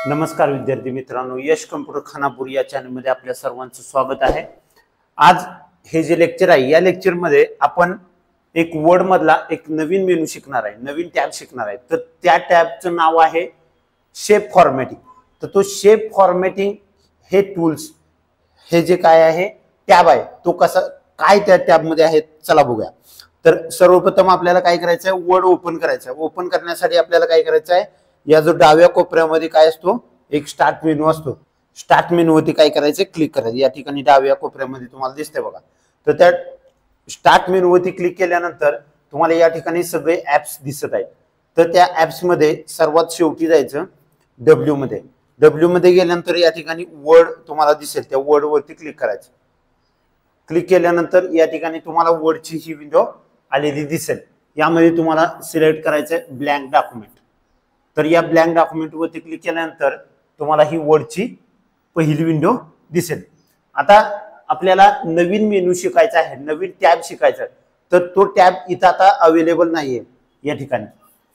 नमस्कार विद्यार्थी मित्रांनो, यश कम्प्युटर खानापूर या चॅनलमध्ये आपल्या सर्वांचं स्वागत आहे। आज हे जे लेक्चर आहे या लेक्चर मध्ये आपण एक वर्ड मधला एक नवीन मेनू शिकणार आहे, नवीन टॅब शिकणार आहे। तर त्या टॅबचं नाव आहे शेप फॉर्मॅटिंग। तर तो शेप फॉर्मॅटिंग हे टूल्स हे जे काय आहे टॅब आहे तो कसा काय त्या टॅब मध्ये आहे चला बघूया। तर सर्वप्रथम आपल्याला काय करायचं आहे, वर्ड ओपन करायचं आहे। ओपन करण्यासाठी आपल्याला काय करायचं आहे, या जो डाव्या कोपऱ्यामध्ये काय असतो एक स्टार्ट मेनू असतो, स्टार्ट मेनू वरती काय करायचं क्लिक करायचं। या ठिकाणी डाव्या कोपऱ्यामध्ये तुम्हाला दिसते बघा। तर त्या स्टार्ट मेनू वरती क्लिक केल्यानंतर तुम्हाला या ठिकाणी सगळे ऍप्स दिसत आहेत। तर त्या ऍप्स मध्ये सर्वात शेवटी जायचं डब्ल्यू मध्ये। डब्ल्यू मध्ये गेल्यानंतर या ठिकाणी वर्ड तुम्हाला दिसेल, त्या वर्ड वरती क्लिक करायचं। क्लिक केल्यानंतर या ठिकाणी तुम्हाला वर्डची ही विंडो आलेली दिसेल। यामध्ये तुम्हाला सिलेक्ट करायचं आहे ब्लँक डॉक्युमेंट। तर या ब्लँक डॉक्युमेंट वरती क्लिक केल्यानंतर तुम्हाला ही वर्डची पहिली विंडो दिसेल। आता आपल्याला नवीन मेनू शिकायचा आहे, नवीन टॅब शिकायचा आहे। तर तो टॅब इथं आता अवेलेबल नाहीये या ठिकाणी।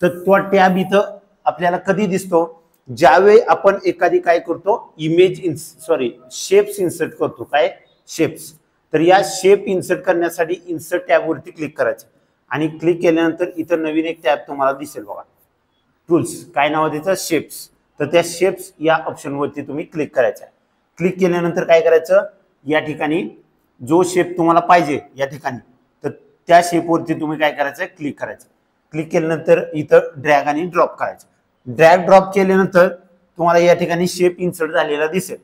तर तो टॅब इथं आपल्याला कधी दिसतो, ज्यावेळी आपण एखादी काय करतो शेप्स इन्सर्ट करतो। काय शेप्स, तर या शेप इन्सर्ट करण्यासाठी इन्सर्ट टॅब वरती क्लिक करायचं आणि क्लिक केल्यानंतर इथं नवीन एक टॅब तुम्हाला दिसेल बघा, टूल्स, काय नाव त्याचं शेप्स। तर त्या शेप्स या ऑप्शन वरती तुम्ही क्लिक करायचं। क्लिक केल्यानंतर काय करायचं, या ठिकाणी जो शेप तुम्हाला पाहिजे या ठिकाणी तर त्या शेप वरती तुम्ही काय करायचं क्लिक करायचं। क्लिक केल्यानंतर इथं ड्रॅग आणि ड्रॉप करायचं। ड्रॅग ड्रॉप केल्यानंतर तुम्हाला या ठिकाणी शेप इन्सर्ट झालेला दिसेल।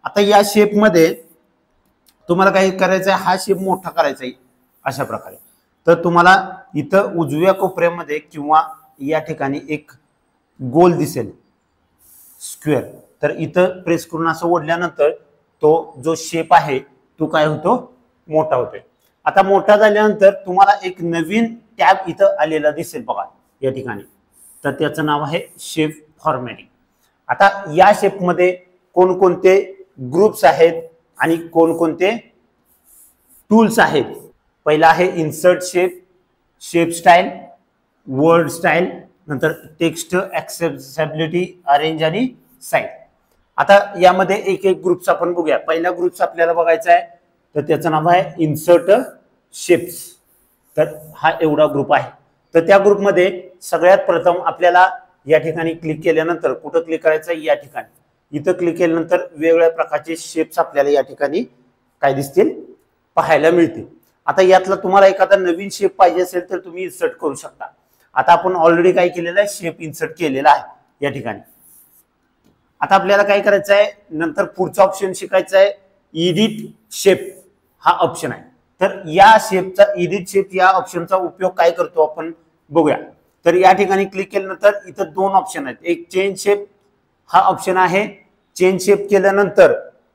आता या शेप मध्ये तुम्हाला काय करायचं आहे, हा शेप मोठा करायचा आहे अशा प्रकारे। तर तुम्हाला इथं उजव्या कोपऱ्यामध्ये किंवा या ठिकाणी एक गोल दिसेल स्क्वेअर। तर इथं प्रेस करून असं ओढल्यानंतर तो जो शेप आहे तो काय होतो, मोठा होतोय। आता मोठा झाल्यानंतर तुम्हाला एक नवीन टॅब इथं आलेला दिसेल बघा या ठिकाणी। तर त्याचं नाव आहे शेप फॉर्मॅटिंग। आता या शेप मध्ये कोणकोणते ग्रुप्स आहेत आणि कोणकोणते टूल्स आहेत। पहिला आहे insert shape, shape style, word style, नंतर टेक्स्ट ऍक्सेसिबिलिटी, अरेंज आणि साइज। आता यामध्ये एक एक ग्रुप्स आपण बघूया। पहिला ग्रुप्स आपल्याला बघायचा आहे तर त्याचं नाव आहे इन्सर्ट शेप्स। तर हा एवढा ग्रुप आहे। तर त्या ग्रुपमध्ये सगळ्यात प्रथम आपल्याला या ठिकाणी क्लिक केल्यानंतर कुठं क्लिक करायचं, या ठिकाणी इथं क्लिक केल्यानंतर वेगवेगळ्या प्रकारचे शेप्स आपल्याला या ठिकाणी काय दिसतील, पाहायला मिळतील। आता यातला तुम्हाला एखादा नवीन शेप पाहिजे असेल तर तुम्ही इन्सर्ट करू शकता। आता आपण ऑलरेडी काय केलेलं आहे, शेप इन्सर्ट केलेला आहे या ठिकाणी। आता आपल्याला काय करायचं आहे, नंतर पुढचा ऑप्शन शिकायचा आहे एडिट शेप हा ऑप्शन आहे। तर या शेपचा एडिट शेप या ऑप्शनचा उपयोग काय करतो आपण बघूया। तर या ठिकाणी क्लिक केल्यानंतर इथं दोन ऑप्शन आहेत, एक चेंज शेप हा ऑप्शन आहे। चेंज शेप केल्यानंतर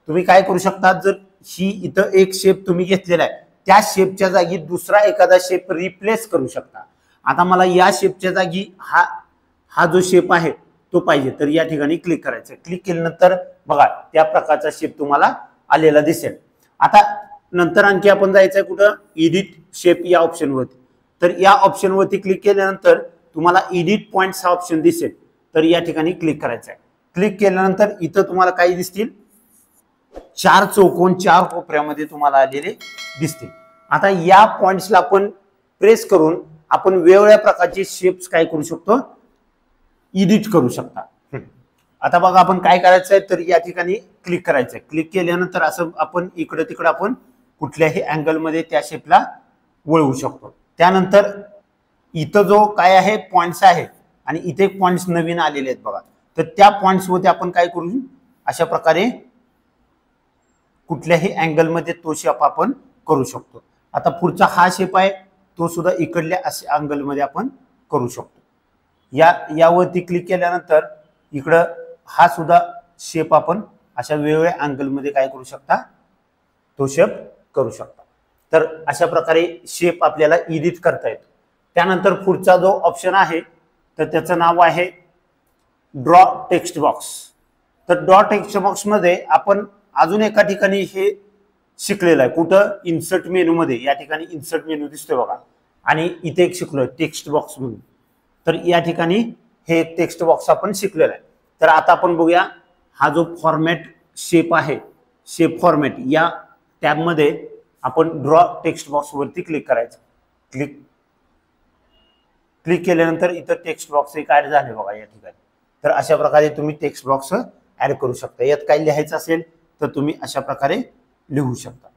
तुम्ही काय करू शकता, जर ही इथं एक शेप तुम्ही घेतलेला आहे त्या शेपच्या जागी दुसरा एखादा शेप रिप्लेस करू शकता। आता मला या शेपच्या जागी हा जो शेप आहे तो पाहिजे, तर या ठिकाणी क्लिक करायचं। क्लिक केल्यानंतर बघा त्या प्रकारचा शेप तुम्हाला आलेला दिसेल। आता नंतर आणखी आपण जायचंय कुठं, एडिट शेप या ऑप्शन वरती। तर या ऑप्शन वरती क्लिक केल्यानंतर तुम्हाला एडिट पॉइंट्स हा ऑप्शन दिसेल। तर या ठिकाणी क्लिक करायचं आहे। क्लिक केल्यानंतर इथं तुम्हाला काय दिसतील, चार चौकोन चार कोपऱ्यामध्ये तुम्हाला आलेले दिसतील। आता या पॉइंट्सला आपण प्रेस करून आपण वेगवेगळ्या प्रकारचे शेप्स काय करू शकतो, एडिट करू शकता। आता बघा आपण काय करायचंय, तर या ठिकाणी क्लिक करायचंय। क्लिक केल्यानंतर असं आपण इकडे तिकडे आपण कुठल्याही अँगल मध्ये त्या शेपला वळवू शकतो। त्यानंतर इथं जो काय आहे पॉइंट्स आहे आणि इथे पॉइंट्स नवीन आलेले आहेत बघा। तर त्या पॉइंट्स मध्ये आपण काय करू, अशा प्रकारे कुठल्याही अँगल मध्ये तो शेप आपण करू शकतो। आता पुढचा हा शेप आहे तो सुद्धा इकडल्या अशा अँगल मध्ये आपण करू शकतो। यावरती क्लिक केल्यानंतर इकडं हा सुद्धा शेप आपण अशा वेगवेगळ्या अँगल मध्ये काय करू शकता, तो शेप करू शकता। तर अशा प्रकारे शेप आपल्याला एडिट करता येतो। त्यानंतर पुढचा जो ऑप्शन आहे तर त्याचं नाव आहे ड्रॉ टेक्स्ट बॉक्स। तर ड्रॉ टेक्स्ट बॉक्स मध्ये आपण अजून एका ठिकाणी हे शिकलेलं आहे, कुठं इन्सर्ट मेनू मध्ये। या ठिकाणी इन्सर्ट मेनू दिसतोय बघा आणि इथे एक शिकलोय टेक्स्ट बॉक्स म्हणून। तर या ठिकाणी हे टेक्स्ट बॉक्स आपण शिकलेलं आहे। तर आता आपण बघूया हा जो फॉर्मॅट शेप आहे, शेप फॉर्मॅट या टॅबमध्ये आपण ड्रॉ टेक्स्ट बॉक्स वरती क्लिक करायचं. क्लिक केल्यानंतर इथं टेक्स्ट बॉक्स एक ऍड झाले बघा या ठिकाणी. तर अशा प्रकारे तुम्ही टेक्स्ट बॉक्स ऍड करू शकता. यात काही लिहायचं असेल तर तुम्ही अशा प्रकारे लिहू शकता.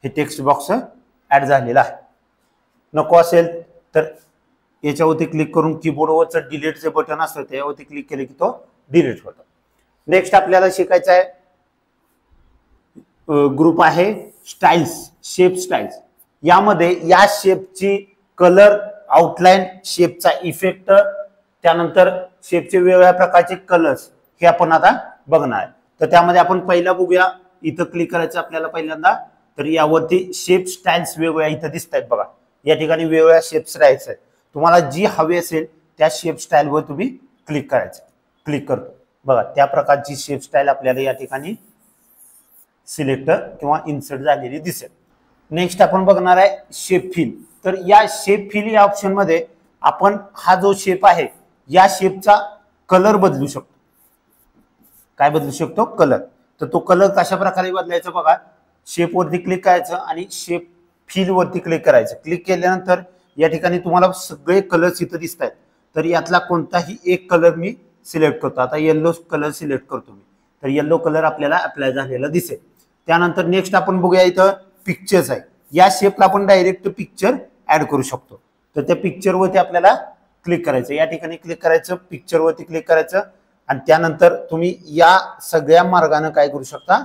हे टेक्स्ट बॉक्स ऍड झालेला आहे. नको असेल तर याच्यावरती क्लिक करून कीबोर्डवरचं डिलीटचे बटन असतं त्यावरती क्लिक केले की तो डिलीट होतो. नेक्स्ट आपल्याला शिकायचं आहे ग्रुप आहे स्टाईल्स, शेप स्टाईल्स. यामध्ये या शेपची कलर, आउटलाईन, शेपचा इफेक्ट, त्यानंतर शेपचे वेगवेगळ्या प्रकारचे कलर्स हे आपण आता बघणार आहे. तर त्यामध्ये आपण पहिला बघूया. इथं क्लिक करायचं आपल्याला पहिल्यांदा. तर यावरती शेप स्टाईल्स वेगवेगळ्या इथं दिसत आहेत बघा. या ठिकाणी वेगवेगळ्या शेप स्टाईल्स आहेत. तुम्हाला जी हवी असेल त्या शेप स्टाईलवर तुम्ही क्लिक करायचं. क्लिक करतो बघा त्या प्रकारची शेप स्टाईल आपल्याला या ठिकाणी सिलेक्ट किंवा इन्सर्ट झालेली दिसेल. नेक्स्ट आपण बघणार आहे शेप फिल. तर या शेप फिल या ऑप्शन मध्ये आपण हा जो शेप आहे या शेपचा कलर बदलू शकतो. काय बदलू शकतो? कलर. तर तो कलर कशा प्रकारे बदलायचा बघा. शेप वरती क्लिक करायचं आणि शेप फिल वरती क्लिक करायचं. क्लिक केल्यानंतर या ठिकाणी तुम्हाला सगळे कलर्स इथं दिसत आहेत. तर यातला कोणताही एक कलर मी सिलेक्ट करतो. आता येल्लो कलर सिलेक्ट करतो मी. तर येल्लो कलर आपल्याला अप्लाय झालेला दिसेल. त्यानंतर नेक्स्ट आपण बघूया इथं पिक्चर्स आहे. या शेपला आपण डायरेक्ट पिक्चर ऍड करू शकतो. तर त्या पिक्चर वरती आपल्याला क्लिक करायचं. या ठिकाणी क्लिक करायचं, पिक्चर वरती क्लिक करायचं आणि त्यानंतर तुम्ही या सगळ्या मार्गाने काय करू शकता,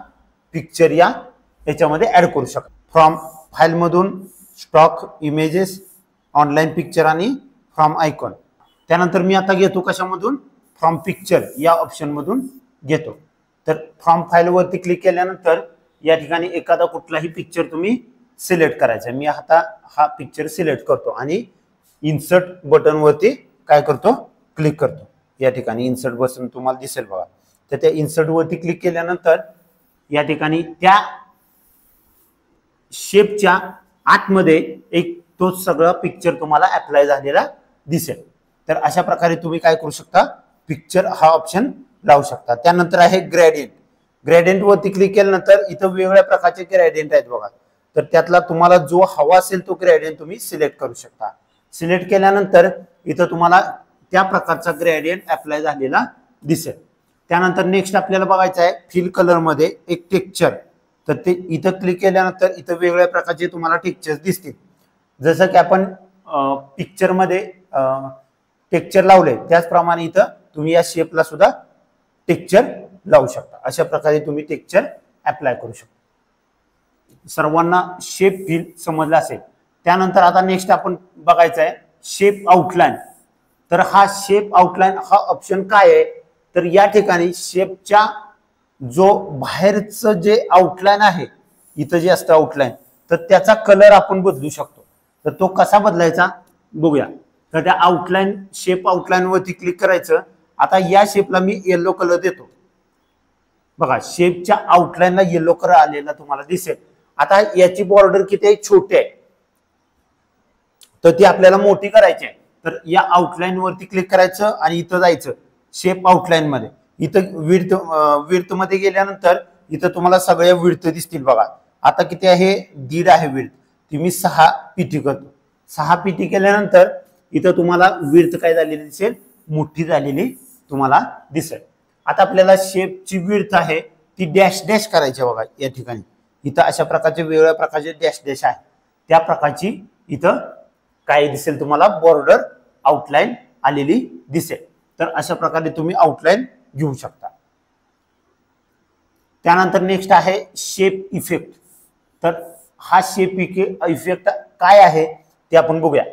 पिक्चर याच्यामध्ये ऍड करू शकता. फ्रॉम फाईल मधून स्टॉक इमेजेस, ऑनलाईन पिक्चर आणि फ्रॉम आयकॉन. त्यानंतर मी आता घेतो कशामधून, फ्रॉम पिक्चर या ऑप्शन मधून घेतो. तर फ्रॉम फाईल वरती क्लिक केल्यानंतर या ठिकाणी एखादा कुठलाही पिक्चर तुम्ही सिलेक्ट करायचा. मी आता हा पिक्चर सिलेक्ट करतो आणि इन्सर्ट बटन वरती काय करतो, क्लिक करतो. या ठिकाणी इन्सर्ट बटन तुम्हाला दिसेल बघा. तर त्या इन्सर्ट वरती क्लिक केल्यानंतर या ठिकाणी त्या शेपच्या आतमध्ये एक तो सगळा पिक्चर तुम्हाला अप्लाय झालेला दिसेल. तर अशा प्रकारे तुम्ही काय करू शकता, पिक्चर हा ऑप्शन लावू शकता. त्यानंतर आहे ग्रेडियंट. ग्रेडियंट वरती क्लिक केल्यानंतर इथं वेगवेगळ्या प्रकारचे ग्रेडियंट आहेत बघा. तर त्यातला तुम्हाला जो हवा असेल तो ग्रेडियंट तुम्ही सिलेक्ट करू शकता. सिलेक्ट केल्यानंतर इथं तुम्हाला त्या प्रकारचा ग्रेडियंट अप्लाय झालेला दिसेल. त्यानंतर नेक्स्ट आपल्याला बघायचं आहे फिल कलर मध्ये एक टेक्स्चर. तर ते इथं क्लिक केल्यानंतर इथं वेगवेगळ्या प्रकारचे तुम्हाला टेक्स्चर दिसतील. जसं की आपण पिक्चर मध्ये टेक्स्चर लावले त्याचप्रमाणे इथं तुम्ही या शेपला सुद्धा टेक्स्चर लावू शकता. अशा प्रकारे तुम्ही टेक्स्चर अप्लाय करू शकता. सर्वांना शेप फिल समजला असेल. त्यानंतर आता नेक्स्ट आपण बघायचं आहे शेप आउटलाईन. तर हा शेप आउटलाईन हा ऑप्शन काय आहे, तर या ठिकाणी शेपच्या जो बाहेरचं जे आउटलाईन आहे इथं जे असतं आउटलाईन, तर त्याचा कलर आपण बदलू शकतो. तर तो कसा बदलायचा बघूया. तर त्या आउटलाईन शेप आउटलाईन वरती क्लिक करायचं. आता या शेपला मी येलो कलर देतो बघा. शेपच्या आउटलाईनला येलो कलर आलेला तुम्हाला दिसेल. आता याची बॉर्डर किती आहे, छोटी आहे, तर ती आपल्याला मोठी करायची आहे. तर या आउटलाईन वरती क्लिक करायचं आणि इथं जायचं शेप आउटलाईन मध्ये. इथं विड्थ मध्ये गेल्यानंतर इथं तुम्हाला सगळ्या विड्थ दिसतील बघा. आता किती आहे, 1.5 आहे विड्थ. ती मी 6 पीटी करतो. 6 पीटी केल्यानंतर इथं तुम्हाला विड्थ काय झालेली दिसेल, मोठी झालेली तुम्हाला दिसेल. आता आपल्याला शेपची विड्थ आहे ती डॅश डॅश करायची बघा. या ठिकाणी इथं अशा प्रकारचे वेगवेगळ्या प्रकारचे डॅश डॅश आहे. त्या प्रकारची इथं काय दिसेल तुम्हाला, बॉर्डर आउटलाईन आलेली दिसेल. तर अशा प्रकारे तुम्ही आउटलाईन घेऊ शकता. त्यानंतर नेक्स्ट आहे शेप इफेक्ट. तर हा शेप इफेक्ट काय आहे ते आपण बघूया.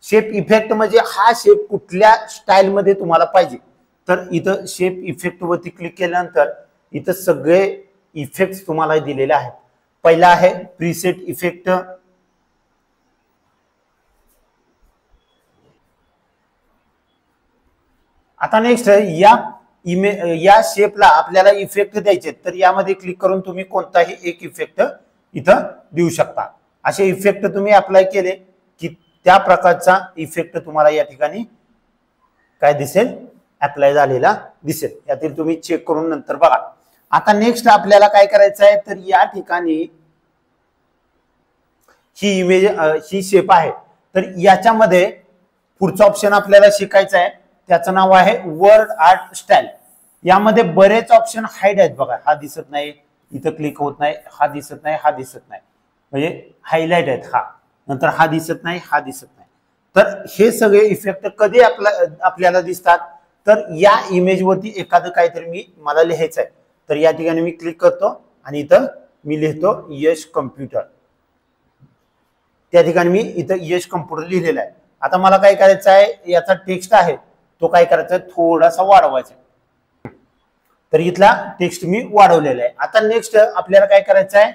शेप इफेक्ट म्हणजे हा शेप कुठल्या स्टाईल मध्ये तुम्हाला पाहिजे. तर इथं शेप इफेक्ट वरती क्लिक केल्यानंतर इथं सगळे इफेक्ट तुम्हाला दिलेले आहेत. पहिला आहे प्रीसेट इफेक्ट. आता नेक्स्ट या शेपला आपल्याला इफेक्ट द्यायचे. तर यामध्ये क्लिक करून तुम्ही कोणताही एक इफेक्ट इथं देऊ शकता. असे इफेक्ट तुम्ही अप्लाय केले की त्या प्रकारचा इफेक्ट तुम्हाला या ठिकाणी काय दिसेल, अप्लाय झालेला दिसेल. यातील तुम्ही चेक करून नंतर बघा. आता नेक्स्ट आपल्याला काय करायचं आहे, तर या ठिकाणी ही इमेज ही शेप आहे, तर याच्यामध्ये पुढचा ऑप्शन आपल्याला शिकायचा आहे, त्याचं नाव आहे वर्ड आर्ट स्टाईल. यामध्ये बरेच ऑप्शन हाईड आहेत बघा. हा दिसत नाही, इथं क्लिक होत नाही, हा दिसत नाही, हा दिसत नाही, म्हणजे हायलाइट आहेत. हा नंतर हा दिसत नाही, हा दिसत नाही. तर हे सगळे इफेक्ट कधी आपल्याला दिसतात, तर या इमेज वरती एखादं काहीतरी मला लिहायचं आहे, तर या ठिकाणी मी क्लिक करतो आणि इथं मी लिहितो यश कम्प्युटर. त्या ठिकाणी मी इथं यश कम्प्युटर लिहिलेलं आहे. आता मला काय करायचं आहे, याचा टेक्स्ट आहे तो काय करायचा आहे, थोडासा वाढवायचा आहे. तर इथला टेक्स्ट मी वाढवलेला आहे. आता नेक्स्ट आपल्याला काय करायचं आहे,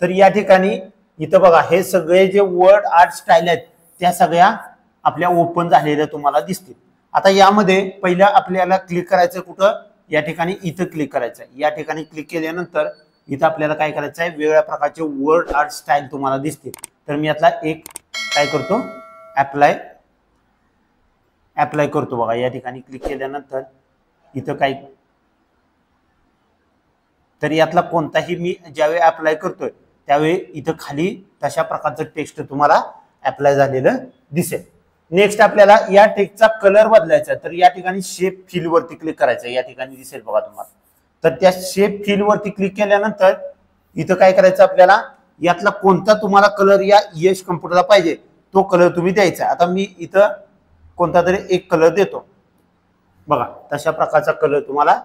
तर या ठिकाणी इथं बघा हे सगळे जे वर्ड आर्ट स्टाईल आहेत त्या सगळ्या आपल्या ओपन झालेल्या तुम्हाला दिसतील. आता यामध्ये पहिला आपल्याला क्लिक करायचं कुठं, या ठिकाणी इथं क्लिक करायचं आहे. या ठिकाणी क्लिक केल्यानंतर इथं आपल्याला काय करायचं आहे, वेगवेगळ्या प्रकारचे वर्ड आर्ट स्टाईल तुम्हाला दिसतील. तर मी यातला एक काय करतो, अप्लाय करतो बघा. या ठिकाणी क्लिक केल्यानंतर इथं काय, तर यातला कोणताही मी ज्यावेळी अप्लाय करतोय त्यावेळी इथं खाली तशा प्रकारचं टेक्स्ट तुम्हाला अप्लाय झालेलं दिसेल. नेक्स्ट आपल्याला या टेक्स्टचा कलर बदलायचा आहे, तर या ठिकाणी शेप फिल वरती क्लिक करायचं. या ठिकाणी दिसेल बघा तुम्हाला. तर त्या शेप फिल वरती क्लिक केल्यानंतर इथं काय करायचं आपल्याला, यातला कोणता तुम्हाला कलर या यश कम्प्युटरला पाहिजे तो कलर तुम्ही द्यायचा. आता मी इथं कोणता तरी एक कलर देतो बघा. तशा प्रकारचा कलर तुम्हाला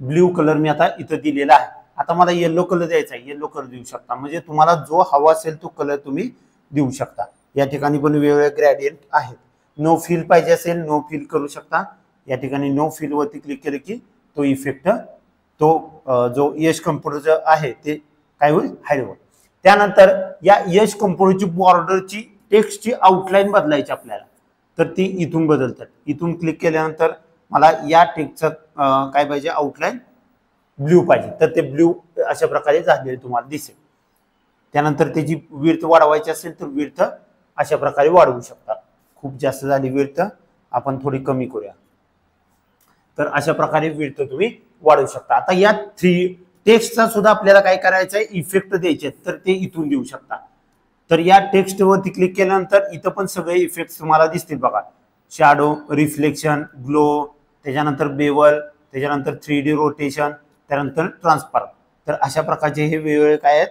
ब्ल्यू कलर मी आता इथं दिलेला आहे. आता मला येलो कलर द्यायचा आहे, येलो कलर देऊ शकता. म्हणजे तुम्हाला जो हवा असेल तो कलर तुम्ही देऊ शकता. या ठिकाणी पण वेगवेगळे ग्रेडियंट आहेत. नो फिल पाहिजे असेल नो फिल करू शकता. या ठिकाणी नो फिल वरती क्लिक केलं की तो इफेक्ट तो जो यश कम्प्युटरचं आहे ते काय होईल, हाईड होईल. त्यानंतर या यश कम्प्युटरची बॉर्डरची टेक्स्टची आउटलाईन बदलायची आपल्याला, तर ती इथून बदलतात. इथून क्लिक केल्यानंतर मला या टेक्स्टचं काय पाहिजे, आउटलाईन ब्ल्यू पाहिजे, तर ते ब्ल्यू अशा प्रकारे झालेले तुम्हाला दिसेल. त्यानंतर त्याची विड्थ वाढवायची असेल तर विड्थ अशा प्रकारे वाढवू शकता. खूप जास्त झाली विड्थ, आपण थोडी कमी करूया. तर अशा प्रकारे विड्थ तुम्ही वाढवू शकता. आता या टेक्स्टचा सुद्धा आपल्याला काय करायचं आहे, इफेक्ट द्यायचे आहेत, तर ते इथून देऊ शकता. तर या टेक्स्ट वरती क्लिक केल्यानंतर इथं पण सगळे इफेक्ट तुम्हाला दिसतील बघा. शॅडो, रिफ्लेक्शन, ग्लो, त्याच्यानंतर बेवल, त्याच्यानंतर 3D रोटेशन, त्यानंतर ट्रान्सफॉर्म. तर अशा प्रकारचे हे वेगवेगळे काय आहेत,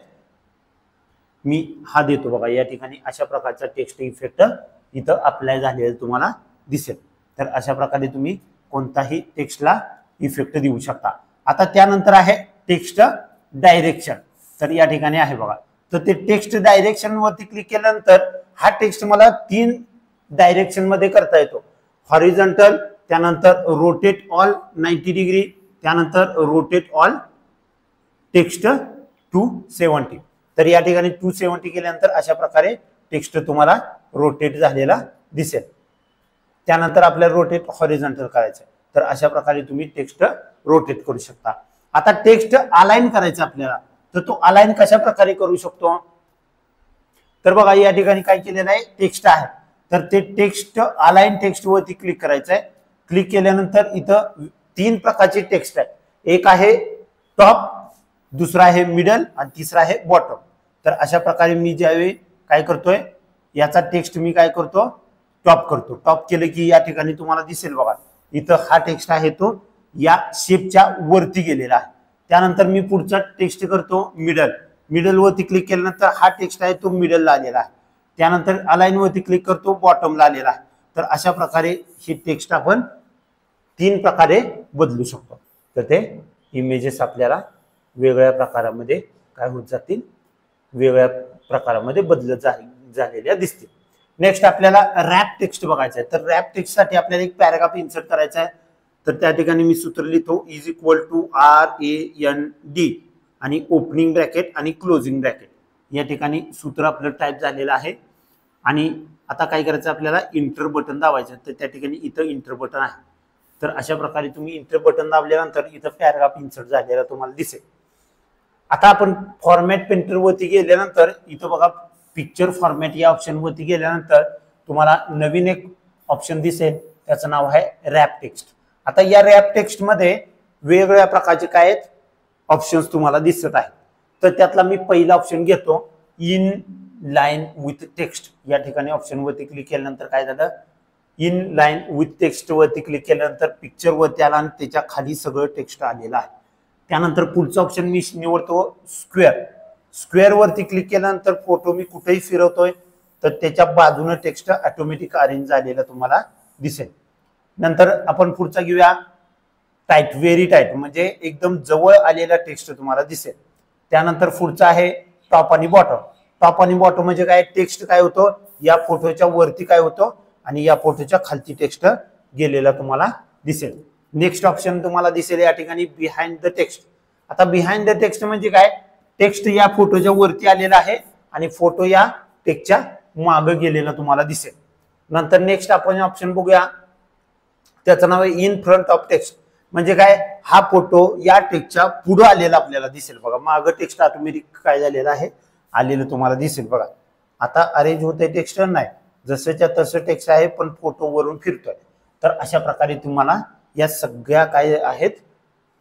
मी हा देतो बघा. या ठिकाणी अशा प्रकारचा टेक्स्ट इफेक्ट इथं अप्लाय झालेला तुम्हाला दिसेल. तर अशा प्रकारे तुम्ही कोणताही टेक्स्टला इफेक्ट देऊ शकता. आता त्यानंतर आहे टेक्स्ट डायरेक्शन. तर या ठिकाणी आहे बघा. तर ते टेक्स्ट डायरेक्शन वरती क्लिक केल्यानंतर हा टेक्स्ट मला 3 डायरेक्शन मध्ये करता येतो. हॉरिझॉन्टल, त्यानंतर रोटेट ऑल 90 डिग्री, त्यानंतर रोटेट ऑल टेक्स्ट 270. तर या ठिकाणी 270 केल्यानंतर अशा प्रकारे टेक्स्ट तुम्हाला रोटेट झालेला दिसेल. त्यानंतर आपल्याला रोटेट हॉरिझॉन्टल करायचं, तर अशा प्रकारे तुम्ही टेक्स्ट रोटेट करू शकता. आता टेक्स्ट अलाइन करायचं आपल्याला, तर तो अलाइन कशा प्रकारे करू शकतो, तर बघा या ठिकाणी काय केलेलं आहे, टेक्स्ट आहे, तर ते टेक्स्ट अलाइन टेक्स्ट वरती क्लिक करायचं आहे. क्लिक केल्यानंतर इथं 3 प्रकारचे टेक्स्ट आहे. एक आहे टॉप, दुसरा आहे मिडल आणि तिसरा आहे बॉटम. तर अशा प्रकारे मी ज्यावेळी काय करतोय, याचा टेक्स्ट मी काय करतो, टॉप करतो. टॉप केलं की या ठिकाणी तुम्हाला दिसेल बघा, इथं हा टेक्स्ट आहे तो या शेपच्या वरती गेलेला आहे. त्यानंतर मी पुढचा टेक्स्ट करतो मिडल. मिडल वरती क्लिक केल्यानंतर हा टेक्स्ट आहे तो मिडलला आलेला आहे. त्यानंतर अलाइन वरती क्लिक करतो, बॉटमला आलेला आहे. तर अशा प्रकारे हे टेक्स्ट आपण 3 प्रकारे बदलू शकतो. तर ते इमेजेस आपल्याला वेगळ्या प्रकारामध्ये काय होत जातील, वेगळ्या प्रकारामध्ये बदलत झालेल्या दिसतील. नेक्स्ट आपल्याला रॅप टेक्स्ट बघायचं आहे. तर रॅप टेक्स्ट साठी आपल्याला एक पॅराग्राफ इन्सर्ट करायचा आहे. तर त्या ठिकाणी मी सूत्र लिहितो इज इक्वल टू RAND आणि ओपनिंग ब्रॅकेट आणि क्लोजिंग ब्रॅकेट. या ठिकाणी सूत्र आपलं टाईप झालेलं आहे. आणि आता काय करायचं, आपल्याला इंटर बटन दाबायचं. तर त्या ठिकाणी इथं इंटर बटन आहे. तर अशा प्रकारे तुम्ही इंटर बटन दाबल्यानंतर इथं पॅराग्राफ इन्सर्ट झालेला तुम्हाला दिसेल. आता आपण फॉर्मॅट पेंटर वरती गेल्यानंतर इथं बघा पिक्चर फॉर्मॅट या ऑप्शन वरती गेल्यानंतर तुम्हाला नवीन एक ऑप्शन दिसेल, त्याचं नाव आहे रॅप टेक्स्ट. आता या रॅप टेक्स्ट मध्ये वेगवेगळ्या प्रकारचे काय आहेत ऑप्शन्स तुम्हाला दिसत आहेत. तर त्यातला मी पहिला ऑप्शन घेतो, इन लाईन विथ टेक्स्ट. या ठिकाणी ऑप्शन वरती क्लिक केल्यानंतर काय झालं, इन लाईन विथ टेक्स्ट वरती क्लिक केल्यानंतर पिक्चर वरती आला आणि त्याच्या खाली सगळं टेक्स्ट आलेलं आहे. त्यानंतर पुढचा ऑप्शन मी निवडतो स्क्वेअर. स्क्वेअर वरती क्लिक केल्यानंतर फोटो मी कुठेही फिरवतोय तर त्याच्या बाजूने टेक्स्ट ऑटोमॅटिक अरेंज झालेलं तुम्हाला दिसेल. नंतर आपण पुढचा घेऊया टाईट, व्हेरी टाईट, म्हणजे एकदम जवळ आलेला टेक्स्ट तुम्हाला दिसेल. त्यानंतर पुढचा आहे टॉप आणि बॉटम. टॉप आणि बॉटम म्हणजे काय, टेक्स्ट काय होतं या फोटोच्या वरती काय होतं आणि या फोटोच्या खालची टेक्स्ट गेलेला तुम्हाला दिसेल. नेक्स्ट ऑप्शन तुम्हाला दिसेल या ठिकाणी बिहाइंड द टेक्स्ट. आता बिहाइंड द टेक्स्ट म्हणजे काय, टेक्स्ट या फोटोच्या वरती आलेला आहे आणि फोटो या टेक्स्टच्या मागे गेलेला तुम्हाला दिसेल. नंतर नेक्स्ट आपण ऑप्शन बघूया, त्याचं नाव आहे इन फ्रंट ऑफ टेक्स्ट. म्हणजे काय, हा फोटो या टेक्स्टच्या पुढे आलेला आपल्याला दिसेल. बघा मागे टेक्स्ट ऑटोमॅटिक काय झालेलं आहे आलेलं तुम्हाला दिसेल. बघा आता अरेंज होते टेक्स्ट नाही, जसंच्या तसं टेक्स्ट आहे पण फोटो वरून फिरतोय. तर अशा प्रकारे तुम्हाला या सगळ्या काय आहेत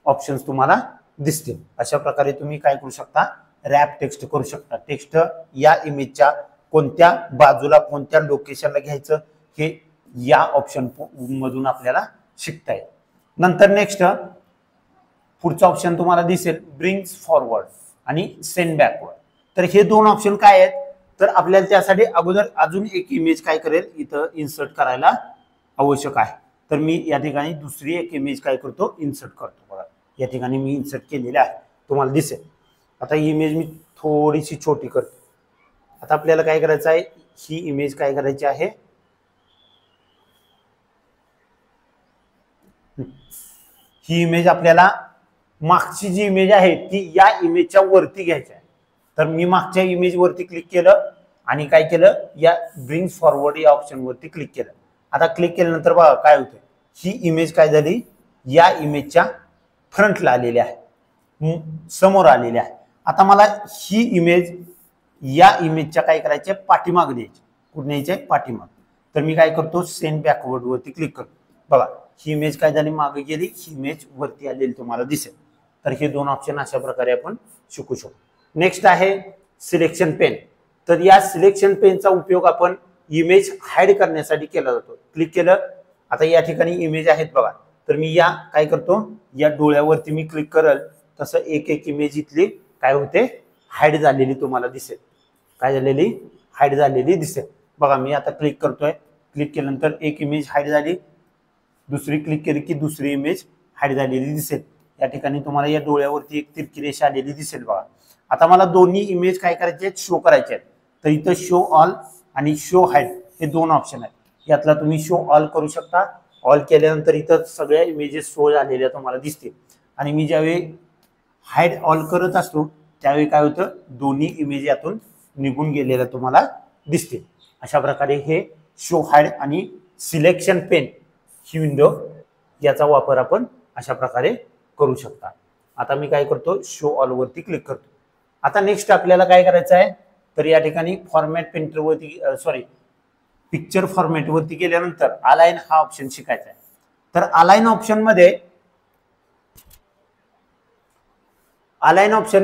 ऑप्शन्स तुम्हाला दिसतील. अशा प्रकारे तुम्ही काय करू शकता, रॅप टेक्स्ट करू शकता. टेक्स्ट या इमेजच्या कोणत्या बाजूला कोणत्या लोकेशनला घ्यायचं हे या ऑप्शन मधून आपल्याला शिकता येईल. नंतर नेक्स्ट पुढचा ऑप्शन तुम्हाला दिसेल ब्रिंग्स फॉरवर्ड आणि सेंड बॅकवर्ड. तर हे दोन ऑप्शन काय आहेत, तर आपल्याला त्यासाठी अगोदर अजून एक इमेज काय करेल इथं इन्सर्ट करायला आवश्यक आहे. तर मी या ठिकाणी दुसरी एक इमेज काय करतो इन्सर्ट करतो. बघा या ठिकाणी मी इन्सर्ट केलेले आहे तुम्हाला दिसेल. आता ही इमेज मी थोडीशी छोटी करतो. आता आपल्याला काय करायचं आहे, ही इमेज काय करायची आहे, ही इमेज आपल्याला मागची जी इमेज आहे ती या इमेजच्या वरती घ्यायची आहे. तर मी मागच्या इमेज वरती क्लिक केलं आणि काय केलं, या ब्रिंग्स फॉरवर्ड या ऑप्शन वरती क्लिक केलं. आता क्लिक केल्यानंतर बघा काय होतं, ही इमेज काय झाली या इमेजच्या फ्रंटला आलेली आहे, समोर आलेली आहे. आता मला ही इमेज या इमेजच्या काय करायचे पाठीमाग द्यायची. कुठे न्यायचे पाठीमाग. तर मी काय करतो सेंड बॅकवर्ड वरती क्लिक करतो. बघा ही इमेज काय झाली मागे गेली, ही इमेज वरती आलेली तुम्हाला दिसेल. तर हे दोन ऑप्शन अशा प्रकारे आपण शिकू शकतो. नेक्स्ट आहे सिलेक्शन पेन. तर या सिलेक्शन पेनचा उपयोग आपण इमेज हाईड करण्यासाठी केला जातो. क्लिक केलं, आता या ठिकाणी इमेज आहेत बघा. तर मी या काय करतो, या डोळ्यावरती मी क्लिक करल तसं एक एक इमेज इथली काय होते हाईड झालेली तुम्हाला दिसेल. काय झालेली हाईड झालेली दिसेल. बघा मी आता क्लिक करतोय, क्लिक केल्यानंतर एक इमेज हाईड झाली, दुसरी क्लिक केली की दुसरी इमेज हाईड झालेली दिसेल. या ठिकाणी तुम्हाला या डोळ्यावरती एक तिरकी रेषा आलेली दिसेल. बघा आता मला दोन्ही इमेज काय करायचे आहेत, शो करायचे आहेत. तर इथं शो ऑल आणि शो हाईड हे दोन ऑप्शन आहेत. यातला तुम्ही शो ऑल करू शकता. ऑल केल्यानंतर इथं सगळ्या इमेजेस शो झालेल्या तुम्हाला दिसतील. आणि मी ज्यावेळी हाईड ऑल करत असतो त्यावेळी काय होतं, दोन्ही इमेज यातून निघून गेलेल्या तुम्हाला दिसतील. अशा प्रकारे हे शो हाईड आणि सिलेक्शन पेन ही विंडो याचा वापर आपण अशा प्रकारे करू शकता. आता मी काय करतो, शो ऑल वरती क्लिक करतो. आता नेक्स्ट आपल्याला काय करायचं आहे, तर या ठिकाणी फॉर्मॅट पेंटर वरती पिक्चर फॉर्मॅट वरती गेल्यानंतर अलाइन हा ऑप्शन शिकायचा आहे. तर अलाइन ऑप्शन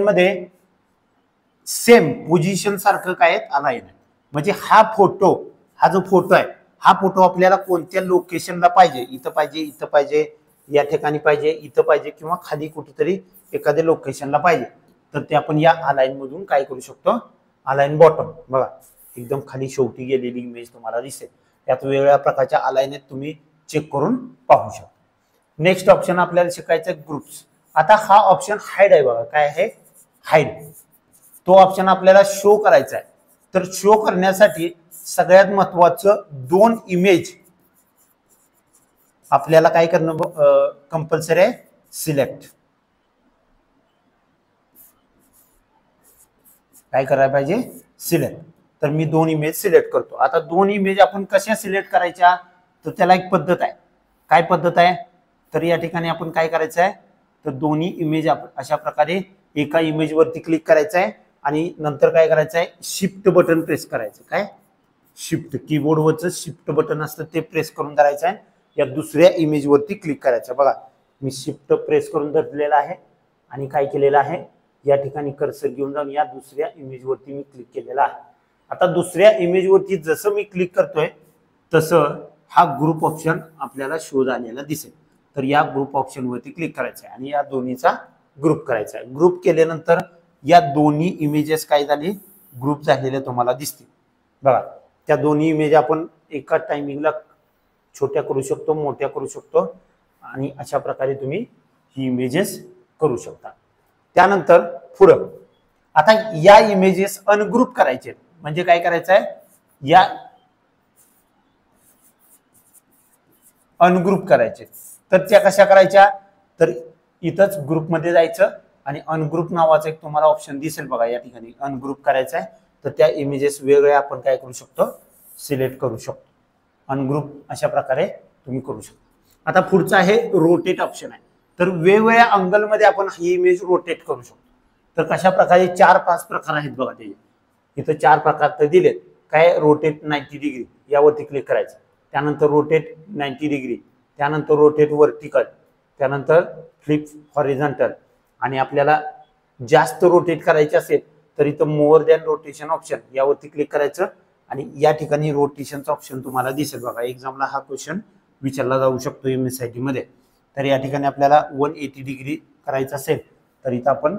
मध्ये सेम पोझिशन सारखं काय आहे अलाइन आहे. म्हणजे हा जो फोटो आहे हा फोटो आपल्याला कोणत्या लोकेशनला पाहिजे, इथं पाहिजे, इथं पाहिजे, या ठिकाणी पाहिजे, इथं पाहिजे किंवा खाली कुठेतरी एखाद्या लोकेशनला पाहिजे, तर ते आपण या अलाइन मधून काय करू शकतो, अलाइन बॉटम. बघा एकदम खाली शेवटी गेलेली इमेज तुम्हाला दिसेल. यात वेगवेगळ्या प्रकारच्या अलाइन आहेत, तुम्ही चेक करून पाहू शकता. नेक्स्ट ऑप्शन आपल्याला शिकायचं ग्रुप्स. आता हा ऑप्शन हाईड आहे. बघा काय आहे हाईड. तो ऑप्शन आपल्याला शो करायचा आहे. तर शो करण्यासाठी सगळ्यात महत्वाचं दोन इमेज आपल्याला काय करणं कंपल्सरी आहे, सिलेक्ट. काय करायला पाहिजे, सिलेक्ट. तर मी दोन इमेज सिलेक्ट करतो. आता दोन इमेज आपण कशा सिलेक्ट करायच्या, तर त्याला एक पद्धत आहे. काय पद्धत आहे, तर या ठिकाणी आपण काय करायचं आहे, तर दोन्ही इमेज आपण अशा प्रकारे एका इमेज वरती क्लिक करायचं आहे आणि नंतर काय करायचं आहे, शिफ्ट बटन प्रेस करायचं. काय शिफ्ट कीबोर्ड वरचं शिफ्ट बटन असतं ते प्रेस करून करायचं आहे. या दुसऱ्या इमेज वरती क्लिक करायचं। बघा मी शिफ्ट प्रेस करून धरलेला आहे आणि काय केलेलं आहे, या ठिकाणी कर्सर घेऊन जाऊन या दुसऱ्या इमेज वरती मी क्लिक केलेला आहे। आता दुसऱ्या इमेज वरती जसं मी क्लिक करतोय तसं हा ग्रुप ऑप्शन आपल्याला शो झालेला दिसेल। तर या ग्रुप ऑप्शन वरती क्लिक करायचं आहे आणि या दोन्हीचा ग्रुप करायचा आहे। ग्रुप केल्यानंतर या दोन्ही इमेजेस काय झाले, ग्रुप झालेले तुम्हाला दिसतील। बघा त्या दोन्ही इमेज आपण एका टायमिंगला छोट्या करू शकतो, मोठ्या करू शकतो आणि अशा प्रकारे तुम्ही ही इमेजेस करू शकता। त्यानंतर पुढं आता या इमेजेस अनग्रुप करायचे, म्हणजे काय करायचं आहे, या अनग्रुप करायचे। तर त्या कशा करायच्या, तर इथंच ग्रुप मध्ये जायचं आणि अनग्रुप नावाचं एक तुम्हाला ऑप्शन दिसेल बघा, या ठिकाणी अनग्रुप करायचं आहे। तर त्या इमेजेस वेगळ्या आपण काय करू शकतो, सिलेक्ट करू शकतो। अनग्रुप अशा प्रकारे तुम्ही करू शकता। आता पुढचं आहे रोटेट ऑप्शन आहे। तर वेगवेगळ्या अँगल मध्ये आपण ही इमेज रोटेट करू शकतो। तर कशा प्रकारे 4-5 प्रकार आहेत बघा, ते इथं 4 प्रकार तर दिलेत। काय, रोटेट 90 डिग्री यावरती क्लिक करायचं, त्यानंतर रोटेट 90 डिग्री, त्यानंतर रोटेट वर्टिकल, त्यानंतर फ्लिप हॉरिझॉन्टल, आणि आपल्याला जास्त रोटेट करायचे असेल तर इथं मोर दॅन रोटेशन ऑप्शन यावरती क्लिक करायचं आणि या ठिकाणी रोटेशनचा ऑप्शन तुम्हाला दिसेल बघा। एक्झामला हा क्वेश्चन विचारला जाऊ शकतो MSIT मध्ये। तर या ठिकाणी आपल्याला 180 डिग्री करायचं असेल तर इथं आपण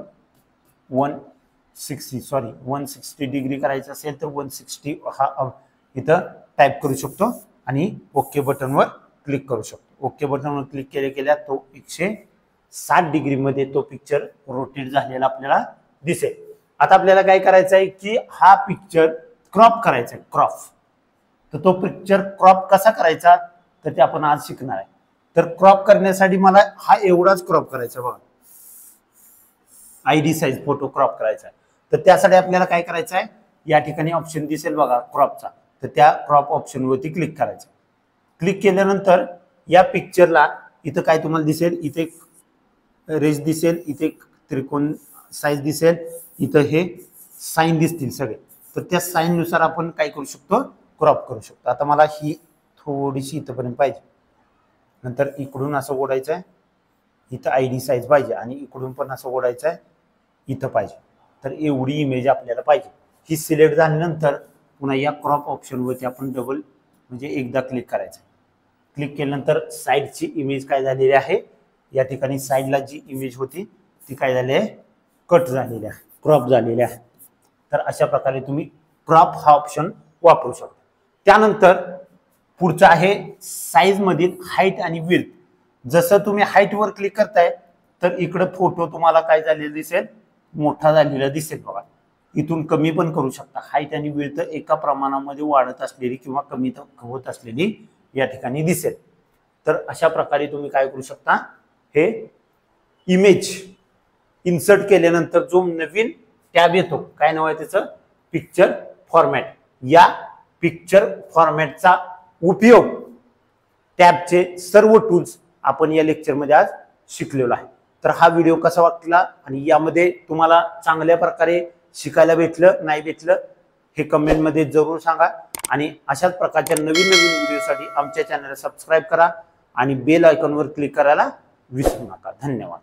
160 डिग्री करायचं असेल तर 160 हा इथं टाइप करू शकतो आणि ओके बटनवर क्लिक करू शकतो। ओके बटनवर क्लिक केल्या तो 160 डिग्री मध्ये तो पिक्चर रोटेट झालेला आपल्याला दिसेल। आता आपल्याला काय करायचं आहे की हा पिक्चर क्रॉप करायचा आहे, क्रॉप। तर तो पिक्चर क्रॉप कसा करायचा तर ते आपण आज शिकणार आहे। तर क्रॉप करण्यासाठी मला हा एवढाच क्रॉप करायचा बघा, ID साइज फोटो क्रॉप करायचा आहे। तर त्यासाठी आपल्याला काय करायचं आहे, या ठिकाणी ऑप्शन दिसेल बघा क्रॉपचा, तर त्या क्रॉप ऑप्शन वरती क्लिक करायचं। क्लिक केल्यानंतर या पिक्चरला इथं काय तुम्हाला दिसेल, इथे एक रेज दिसेल, इथे एक त्रिकोण साइज दिसेल, इथं हे साइन दिसतील सगळे। तर त्या साइन नुसार आपण काय करू शकतो, क्रॉप करू शकतो। आता मला ही थोडीशी इथपर्यंत पाहिजे, नंतर इकडून असं ओढायचं आहे, इथं ID साइज पाहिजे आणि इकडून पण असं ओढायचं आहे, इथं पाहिजे। तर एवढी इमेज आपल्याला पाहिजे। ही सिलेक्ट झाल्यानंतर पुन्हा या क्रॉप ऑप्शन वरती आपण डबल म्हणजे एकदा क्लिक करायचं। क्लिक केल्यानंतर साइडची इमेज काय झालेली आहे, या ठिकाणी साइडला जी इमेज होती ती काय झाली आहे, कट झालेली आहे, क्रॉप झालेली आहे। तर अशा प्रकारे तुम्ही क्रॉप हा ऑप्शन वापरू शकता। त्यानंतर पुढचं आहे साइज मधील हाईट आणि विड्थ। जसं तुम्ही हाईट वर क्लिक करताय तर इकडे फोटो तुम्हाला काय झालेला दिसेल, मोठा झालेला दिसेल बघा। इथून कमी पण करू शकता। हाईट आणि विड्थ एका प्रमाणामध्ये वाढत असलेली किंवा कमी होत असलेली या ठिकाणी दिसेल। तर अशा प्रकारे तुम्ही काय करू शकता, हे इमेज इन्सर्ट केल्यानंतर जो नवीन टॅब येतो, काय नाव आहे त्याचं, पिक्चर फॉर्मॅट। या पिक्चर फॉर्मॅटचा उपयोग टॅबचे सर्व टूल्स आपण या लेक्चर मध्ये आज शिकलेलो आहे। तर हा व्हिडिओ कसा वाटला आणि यामध्ये तुम्हाला चांगल्या प्रकारे शिकायला भेटलं नाही भेटलं हे कमेंट मध्ये जरूर सांगा आणि अशाच प्रकारच्या नवीन व्हिडिओसाठी आमच्या चॅनलला सबस्क्राइब करा आणि बेल आयकॉनवर क्लिक करायला विसरू नका। धन्यवाद।